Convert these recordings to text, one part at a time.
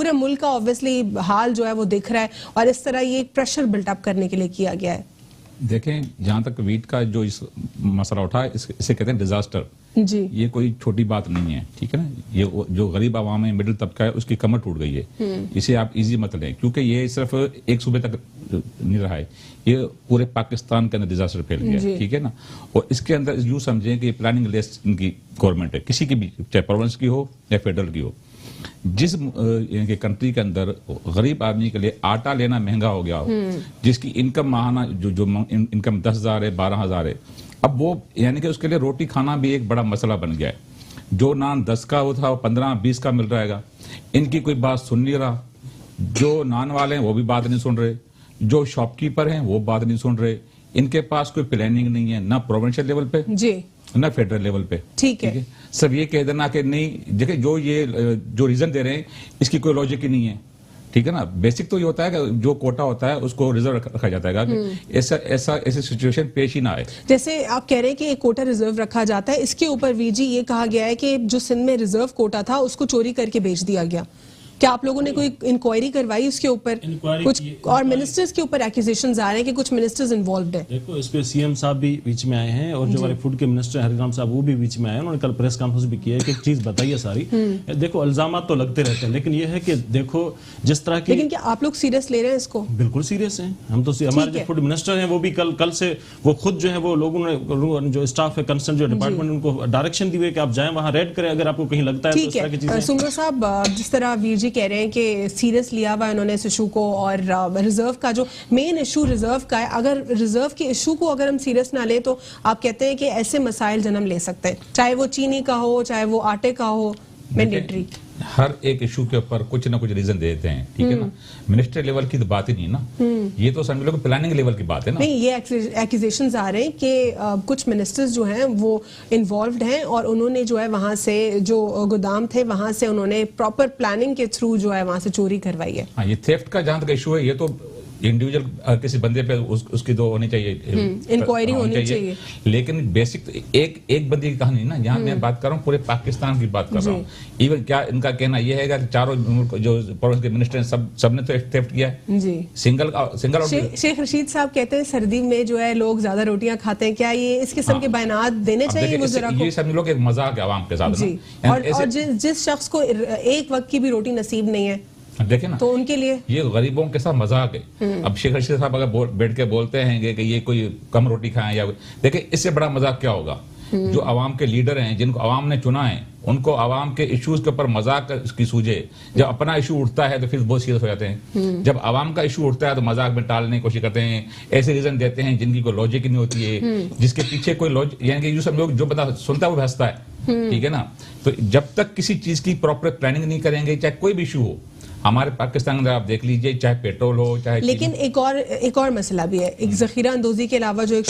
पूरे मुल्क का ऑब्वियसली हाल जो है वो दिख रहा है और इस तरह ये एक प्रेशर बिल्टअप करने के लिए किया गया है। देखें, जहां तक वीट का जो इस मसला उठा है, इसे कहते हैं डिजास्टर जी। ये कोई छोटी बात नहीं है, ठीक है ना। ये जो गरीब आवाम है, मिडिल तबका है, उसकी कमर टूट गई है। इसे आप इजी मत लें, क्योंकि ये सिर्फ एक सूबे तक नहीं रहा है, ये पूरे पाकिस्तान के अंदर डिजास्टर फैल गया है, ठीक है ना। और इसके अंदर यूं समझें कि प्लानिंग लेस इनकी गवर्नमेंट है, किसी की भी, चाहे प्रोविंस की हो या फेडरल की हो। जिस कंट्री के अंदर गरीब आदमी के लिए आटा लेना महंगा हो गया हो, जिसकी इनकम माहाना जो इनकम 10,000 है, 12,000 है, अब वो यानी कि उसके लिए रोटी खाना भी एक बड़ा मसला बन गया है। जो नान 10 का वो था, वो 15-20 का मिल रहेगा। इनकी कोई बात सुन नहीं रहा। जो नान वाले हैं वो भी बात नहीं सुन रहे, जो शॉपकीपर हैं वो बात नहीं सुन रहे। इनके पास कोई प्लानिंग नहीं है, ना प्रोविंशियल लेवल पे जी, ना फेडरल लेवल पे, ठीक है। सब ये कह देना कि नहीं, देखिए जो रीजन दे रहे हैं इसकी कोई लॉजिक ही नहीं है, ठीक है ना। बेसिक तो ये होता है कि जो कोटा होता है उसको रिजर्व रखा जाता है कि ऐसी सिचुएशन पेश ही ना आए। जैसे आप कह रहे हैं कि एक कोटा रिजर्व रखा जाता है, इसके ऊपर वीजी ये कहा गया है कि जो सिंध में रिजर्व कोटा था उसको चोरी करके बेच दिया गया। क्या आप लोगों ने कोई इंक्वायरी करवाई उसके ऊपर? कुछ और मिनिस्टर्स के ऊपर एक्यूजेशंस आ रहे हैं कि कुछ मिनिस्टर्स इन्वॉल्वड हैं। देखो, इस पे सीएम साहब भी बीच में आए हैं और जो हमारे फूड के मिनिस्टर हरिराम साहब वो भी बीच में आए हैं। उन्होंने कल प्रेस कॉन्फ्रेंस भी किया है कि एक चीज बताइए सारी। देखो, इल्जामात तो लगते रहते हैं, लेकिन ये है कि देखो जिस तरह की, लेकिन क्या आप लोग सीरियस ले रहे हैं इसको? बिल्कुल सीरियस हैं हम तो। हमारे जो फूड मिनिस्टर हैं वो भी कल से वो खुद जो है वो लोगों ने जो स्टाफ है कंसर्न जो डिपार्टमेंट उनको डायरेक्शन दी हुई है कि आप जाएं वहां रेड करें अगर आपको कहीं लगता है। ठीक है सुमरो साहब, जिस तरह वीर जी कह रहे हैं कि सीरियस लिया हुआ उन्होंने इस इशू को, और रिजर्व का जो मेन इशू रिजर्व का है, अगर रिजर्व के इशू को अगर हम सीरियस ना ले तो आप कहते हैं कि ऐसे मसाइल जन्म ले सकते हैं, चाहे वो चीनी का हो, चाहे वो आटे का हो। मैंडेटरी हर एक इशू के ऊपर कुछ ना कुछ रीजन देते हैं, ठीक है ना। मिनिस्टर लेवल की तो बात ही नहीं ना, ये तो समझ लो कि प्लानिंग लेवल की बात है ना। नहीं, ये एक्यूजेशंस आ रहे हैं कि कुछ मिनिस्टर्स जो हैं वो इन्वॉल्व्ड हैं और उन्होंने जो है वहां से जो गोदाम थे वहां से उन्होंने प्रॉपर प्लानिंग के थ्रू जो है वहां से चोरी करवाई है। हाँ, ये थेफ्ट का जहां तक इशू है, ये तो इंडिविजुअल किसी बंदे पे उसकी तो होनी चाहिए, इंक्वायरी होनी चाहिए। लेकिन बेसिक एक बंदे की कहानी ना, यहाँ मैं बात कर रहा हूँ पूरे पाकिस्तान की बात कर रहा हूँ। इवन क्या इनका कहना यह है कि चारों जो प्रोविंस के मिनिस्टर हैं सबने तो थेफ्ट किया है जी। सिंगल शेख रशीद साहब कहते हैं सर्दी में जो है लोग ज्यादा रोटियां खाते हैं, क्या ये इस किस्म के बयानात देने चाहिए वज़ीरा को? ये समझ लो कि एक मजाक है आवाम के साथ। और जिस शख्स को एक वक्त की भी रोटी नसीब नहीं है, देखे ना, तो उनके लिए ये गरीबों के साथ मजाक है। अब शेख रशीद साहब अगर बैठ के बोलते हैं कि ये कोई कम रोटी खाएं या देखे, इससे बड़ा मजाक क्या होगा। जो आवाम के लीडर हैं, जिनको आवाम ने चुना है, उनको आवाम के इश्यूज के ऊपर मजाक की सूझे। जब अपना इशू उठता है तो फिर बहुत सीरियस हो जाते हैं। जब आवाम का इशू उठता है तो मजाक में टालने की कोशिश करते हैं, ऐसे रीजन देते हैं जिनकी कोई लॉजिक नहीं होती है, जिसके पीछे कोई लॉजिक, यानी कि सब लोग जो बंदा सुनता है वो हंसता है, ठीक है ना। तो जब तक किसी चीज की प्रॉपर प्लानिंग नहीं करेंगे, चाहे कोई भी इशू हो, हमारे पाकिस्तान में आप देख लीजिए, चाहे पेट्रोल हो चाहे, लेकिन एक और मसला भी है। एक जखीरा अंदोजी के अलावा जो एक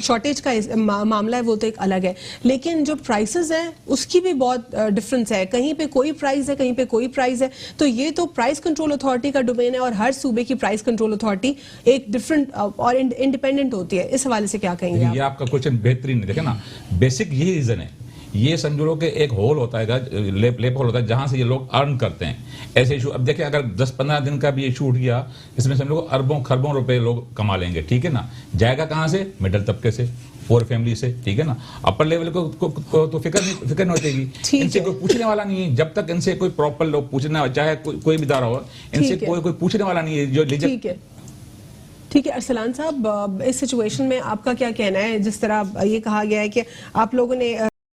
शॉर्टेज का मामला है वो तो एक अलग है, लेकिन जो प्राइसेस हैं उसकी भी बहुत डिफरेंस है। कहीं पे कोई प्राइस है, कहीं पे कोई प्राइस है। तो ये तो प्राइस कंट्रोल अथॉरिटी का डोमेन है और हर सूबे की प्राइस कंट्रोल अथॉरिटी एक डिफरेंट और इंडिपेंडेंट होती है। इस हवाले से क्या कहेंगे आप? ये आपका क्वेश्चन बेहतरीन है। देखे ना, बेसिक यही रीजन है। ये समझ लो कि एक होल होता है, लेप होल होता है, जहां से ये लोग अर्न करते हैं ऐसे इशू। अब देखिए, अगर 10-15 दिन का भी इशू उठ गया, इसमें समझ लो अरबों खरबों रुपए लोग कमा लेंगे, ठीक है ना। जाएगा कहां से? मिडिल तबके से, पुअर फैमिली से, ठीक है ना। अपर लेवल को तो फिक्र नहीं होती, इनसे कोई पूछने वाला नहीं है। जब तक इनसे कोई प्रॉपर लोग पूछना, चाहे कोई भी इदारा हो, इनसे कोई पूछने वाला नहीं है जो ठीक है। अरसलान साहब, इस सिचुएशन में आपका क्या कहना है? जिस तरह ये कहा गया है कि आप लोगों ने